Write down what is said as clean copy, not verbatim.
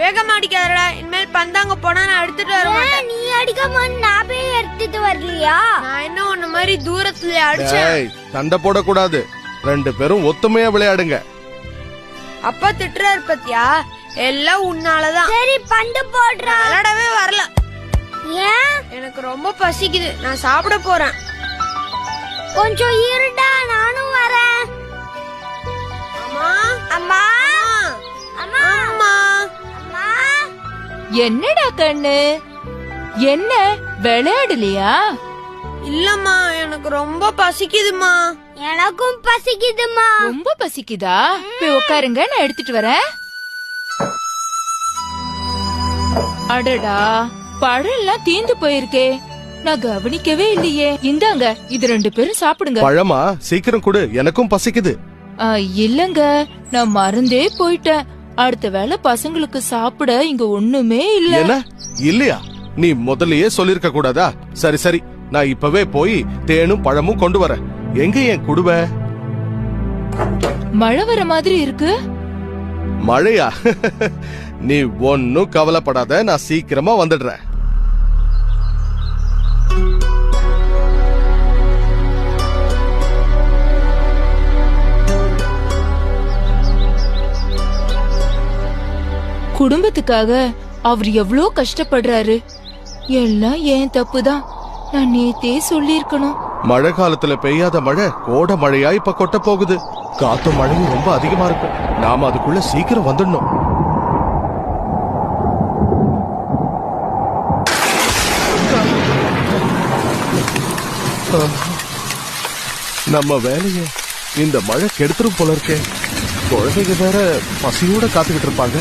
வேகமா அடிக்காதடா. இனிமேல் பந்தாங்க போனா நான் எடுத்துட்டு வர மாட்டேன். நீ அடிக்காம நான் போய் எடுத்துட்டு வரலையா? நான் என்ன உன்ன மாதிரி தூரத்துல அடிச்சேன். சண்டை போடக்கூடாது. 2 பேரும் ஒத்துமையா விளையாடுங்க. அப்பா திட்டுறாரு பத்தியா? எல்லாம் உன்னாலதான். சரி பந்து போடுறா. விளையாடவே வரல. ஏன்? எனக்கு ரொம்ப பசிக்குது, நான் சாப்பிட போறேன். கொஞ்சம் இருடா, நானும் வரேன். அம்மா அம்மா அம்மா அம்மா அம்மா. என்னடா கண்ணு, என்ன விளையாடலையா? இல்லம்மா, எனக்கு ரொம்ப பசிக்குதுமா. எனக்கும் பசிக்குதுமா. ரொம்ப பசிக்குதா? போய் உட்காருங்க, நான் எடுத்துட்டு வரேன். அடடா, பழம் எல்லாம் தீந்து போயிருக்கே, நான் கவனிக்கவே இல்லையே. இந்தாங்க, இது 2 பேரும் சாப்பிடுங்க. பழமா? சீக்கிரம் கொடு, எனக்கும் பசிக்குது. இல்லங்க, நான் மறந்தே போயிட்டேன். அடுத்த வேளை பசங்களுக்கு சாப்பிட இங்க ஒண்ணுமே இல்ல. என்ன இல்லையா? நீ முதல்லயே சொல்லிருக்க கூடாதா? சரி சரி, நான் இப்பவே போய் தேனும் பழமும் கொண்டு வரேன். எங்க என் குடுவை? மழை வர மாதிரி இருக்கு. மழையா? நீ ஒன்னும் கவலைப்படாத, நான் சீக்கிரமா வந்துடுறேன். குடும்பத்துக்காக அவர் எவ்வளோ கஷ்டப்படுறாரு. எல்லாம் ஏன் தப்புதான். நான் நேத்தே சொல்லிருக்கணும். மழை காலத்துல பெய்யாத மழை கோடை மழையா இப்ப கொட்ட போகுது. காத்தும் மழையும் ரொம்ப அதிகமா இருக்கும். நாம அதுக்குள்ள சீக்கிரம் வந்துடணும். நம்ம வேலைய இந்த மழை கெடுத்துரும் போல இருக்கே. குழந்தைங்க வேற பசியோட காத்துக்கிட்டு இருப்பாங்க.